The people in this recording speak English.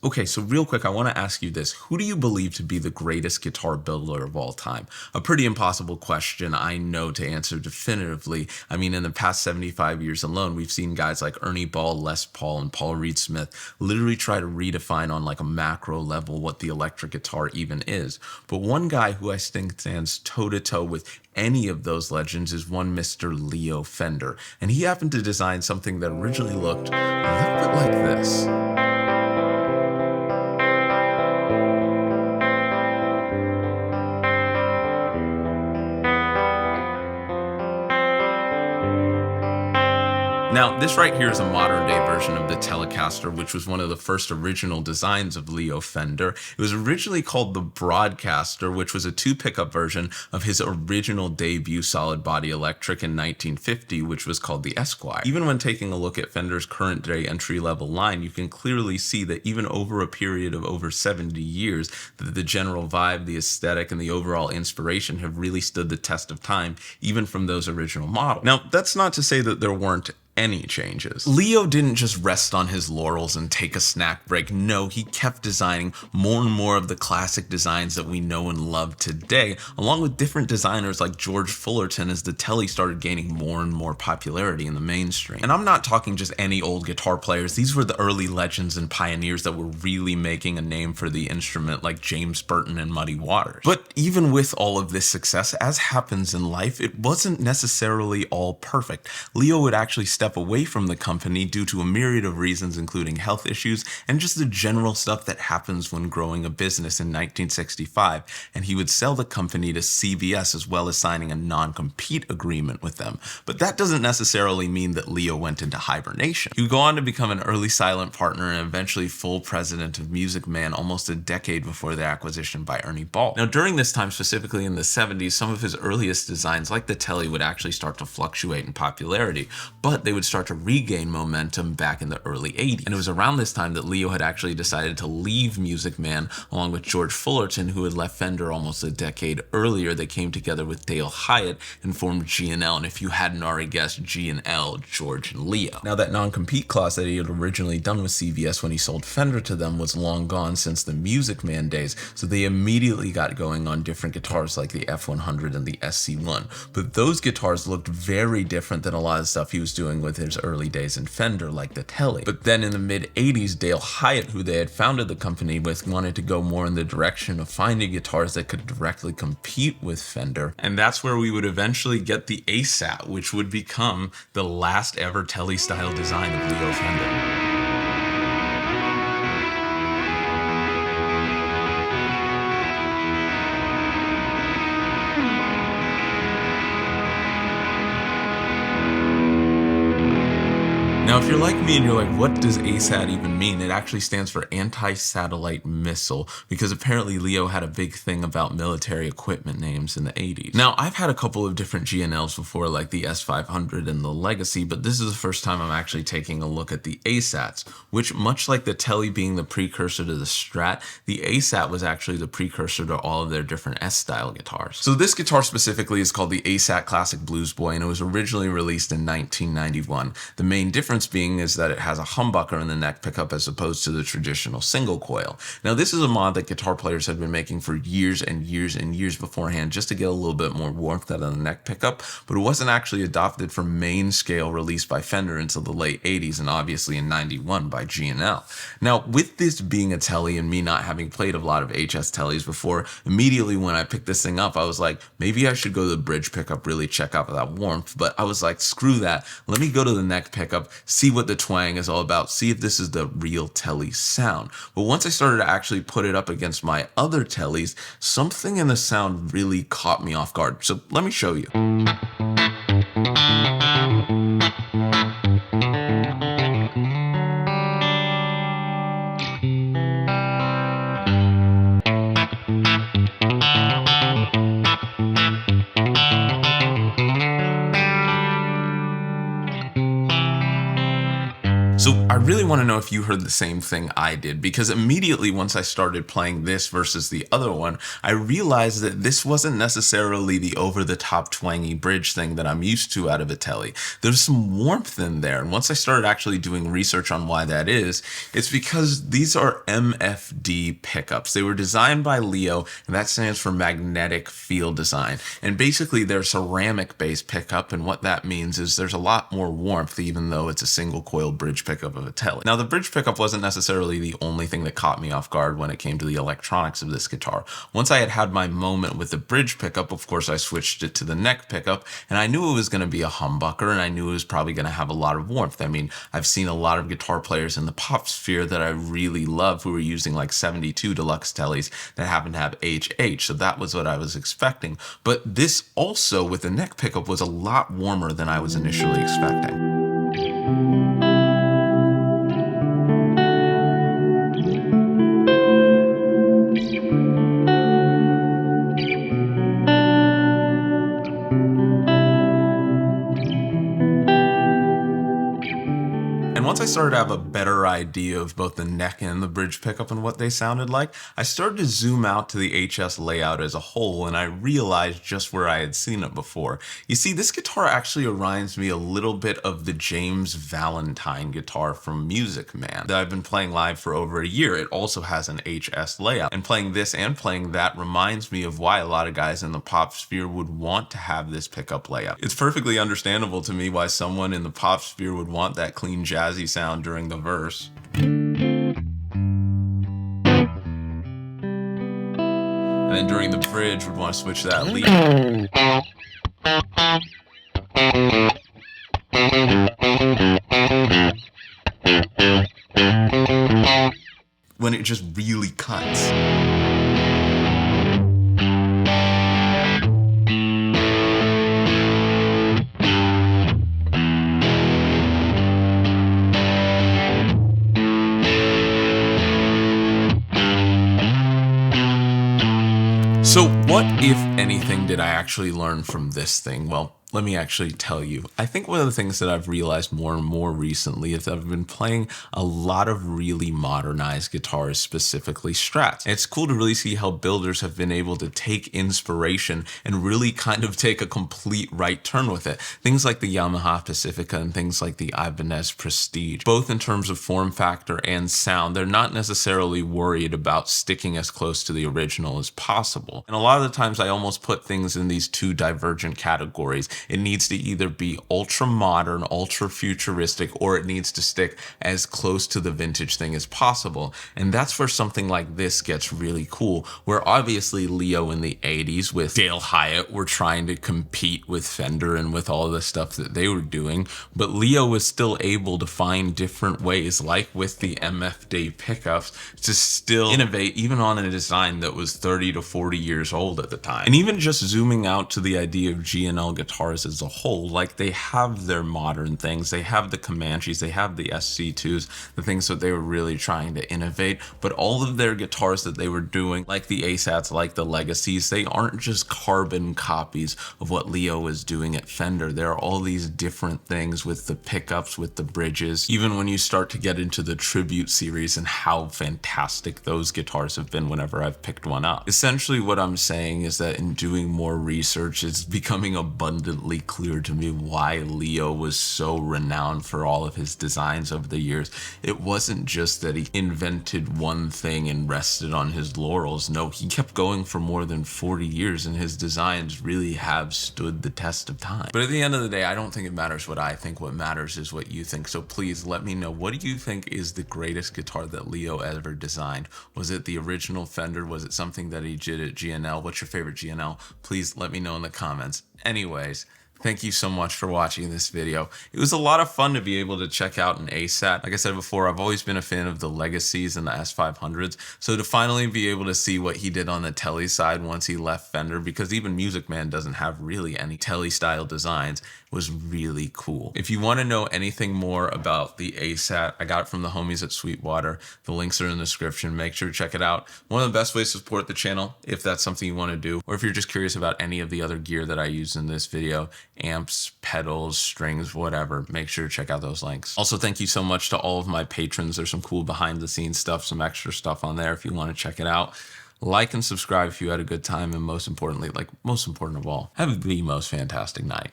Okay, so real quick, I want to ask you this. Who do you believe to be the greatest guitar builder of all time? A pretty impossible question, I know, to answer definitively. I mean, in the past 75 years alone, we've seen guys like Ernie Ball, Les Paul, and Paul Reed Smith literally try to redefine on like a macro level what the electric guitar even is. But one guy who I think stands toe-to-toe with any of those legends is one Mr. Leo Fender. And he happened to design something that originally looked a little bit like this. Now, this right here is a modern day version of the Telecaster, which was one of the first original designs of Leo Fender. It was originally called the Broadcaster, which was a two pickup version of his original debut solid body electric in 1950, which was called the Esquire. Even when taking a look at Fender's current day entry level line, you can clearly see that even over a period of over 70 years, that the general vibe, the aesthetic, and the overall inspiration have really stood the test of time, even from those original models. Now, that's not to say that there weren't any changes. Leo didn't just rest on his laurels and take a snack break. No, he kept designing more and more of the classic designs that we know and love today, along with different designers like George Fullerton, as the Tele started gaining more and more popularity in the mainstream. And I'm not talking just any old guitar players. These were the early legends and pioneers that were really making a name for the instrument, like James Burton and Muddy Waters. But even with all of this success, as happens in life, it wasn't necessarily all perfect. Leo would actually step away from the company due to a myriad of reasons, including health issues and just the general stuff that happens when growing a business in 1965, and he would sell the company to CBS as well as signing a non-compete agreement with them. But that doesn't necessarily mean that Leo went into hibernation. He would go on to become an early silent partner and eventually full president of Music Man almost a decade before their acquisition by Ernie Ball. Now, during this time, specifically in the 70s, some of his earliest designs, like the Tele, would actually start to fluctuate in popularity, but they would start to regain momentum back in the early 80s. And it was around this time that Leo had actually decided to leave Music Man along with George Fullerton, who had left Fender almost a decade earlier. They came together with Dale Hyatt and formed G&L. And if you hadn't already guessed, G&L, George and Leo. Now, that non-compete clause that he had originally done with CBS when he sold Fender to them was long gone since the Music Man days, so they immediately got going on different guitars like the F100 and the SC1. But those guitars looked very different than a lot of stuff he was doing with his early days in Fender, like the Tele. But then in the mid-80s, Dale Hyatt, who they had founded the company with, wanted to go more in the direction of finding guitars that could directly compete with Fender. And that's where we would eventually get the ASAT, which would become the last ever Tele-style design of Leo Fender. Now, if you're like me and you're like, what does ASAT even mean? It actually stands for Anti-Satellite Missile, because apparently Leo had a big thing about military equipment names in the 80s. Now, I've had a couple of different G&Ls before, like the S500 and the Legacy, but this is the first time I'm actually taking a look at the ASATs, which, much like the Tele being the precursor to the Strat, the ASAT was actually the precursor to all of their different S-style guitars. So this guitar specifically is called the ASAT Classic Blues Boy, and it was originally released in 1991. The main difference being is that it has a humbucker in the neck pickup as opposed to the traditional single coil. Now, this is a mod that guitar players had been making for years and years and years beforehand just to get a little bit more warmth out of the neck pickup, but it wasn't actually adopted for main scale release by Fender until the late 80s and obviously in 91 by G&L. Now, with this being a Tele and me not having played a lot of HS Teles before, immediately when I picked this thing up, I was like, maybe I should go to the bridge pickup, really check out that warmth, but I was like, screw that, let me go to the neck pickup, see what the twang is all about, see if this is the real Tele sound. But once I started to actually put it up against my other Teles, something in the sound really caught me off guard. So let me show you. So I really want to know if you heard the same thing I did, because immediately once I started playing this versus the other one, I realized that this wasn't necessarily the over-the-top twangy bridge thing that I'm used to out of a Tele. There's some warmth in there, and once I started actually doing research on why that is, it's because these are MFD pickups. They were designed by Leo, and that stands for magnetic field design. And basically they're ceramic-based pickup, and what that means is there's a lot more warmth even though it's a single coil bridge pickup of a Tele. Now the bridge pickup wasn't necessarily the only thing that caught me off guard when it came to the electronics of this guitar. Once I had had my moment with the bridge pickup, of course I switched it to the neck pickup, and I knew it was going to be a humbucker, and I knew it was probably going to have a lot of warmth. I mean, I've seen a lot of guitar players in the pop sphere that I really love who were using like 72 deluxe Teles that happen to have HH, so that was what I was expecting. But this also with the neck pickup was a lot warmer than I was initially expecting. And once I started to have a better idea of both the neck and the bridge pickup and what they sounded like, I started to zoom out to the HS layout as a whole, and I realized just where I had seen it before. You see, this guitar actually reminds me a little bit of the James Valentine guitar from Music Man that I've been playing live for over a year. It also has an HS layout, and playing this and playing that reminds me of why a lot of guys in the pop sphere would want to have this pickup layout. It's perfectly understandable to me why someone in the pop sphere would want that clean jazzy sound during the verse. And then during the bridge would want to switch that lead when it just really cuts. So what, if anything, did I actually learn from this thing? Well, let me actually tell you. I think one of the things that I've realized more and more recently is that I've been playing a lot of really modernized guitars, specifically Strats. And it's cool to really see how builders have been able to take inspiration and really kind of take a complete right turn with it. Things like the Yamaha Pacifica and things like the Ibanez Prestige, both in terms of form factor and sound, they're not necessarily worried about sticking as close to the original as possible. And a lot of the times I almost put things in these two divergent categories. It needs to either be ultra modern, ultra futuristic, or it needs to stick as close to the vintage thing as possible. And that's where something like this gets really cool, where obviously Leo in the 80s with Dale Hyatt were trying to compete with Fender and with all the stuff that they were doing, but Leo was still able to find different ways, like with the MFD pickups, to still innovate even on a design that was 30 to 40 years old at the time. And even just zooming out to the idea of G&L guitars as a whole, like they have their modern things, they have the Comanches, they have the SC2s, the things that they were really trying to innovate, but all of their guitars that they were doing, like the ASATs, like the Legacies, they aren't just carbon copies of what Leo was doing at Fender. There are all these different things with the pickups, with the bridges, even when you start to get into the Tribute series and how fantastic those guitars have been whenever I've picked one up. Essentially what I'm saying is that in doing more research, it's becoming abundantly clear to me why Leo was so renowned for all of his designs over the years. It wasn't just that he invented one thing and rested on his laurels. No, he kept going for more than 40 years and his designs really have stood the test of time. But at the end of the day, I don't think it matters what I think. What matters is what you think. So please let me know, what do you think is the greatest guitar that Leo ever designed? Was it the original Fender? Was it something that he did at G&L? What's your favorite G&L? Please let me know in the comments. Anyways, thank you so much for watching this video. It was a lot of fun to be able to check out an ASAT. Like I said before, I've always been a fan of the Legacies and the S500s. So to finally be able to see what he did on the Tele side once he left Fender, because even Music Man doesn't have really any Tele style designs, was really cool. If you want to know anything more about the ASAT, I got it from the homies at Sweetwater. The links are in the description. Make sure to check it out. One of the best ways to support the channel, if that's something you want to do, or if you're just curious about any of the other gear that I used in this video. amps, pedals, strings, whatever. Make sure to check out those links. Also, thank you so much to all of my patrons. There's some cool behind the scenes stuff, some extra stuff on there if you want to check it out. Like and subscribe if you had a good time, and most importantly, most important of all, have the most fantastic night.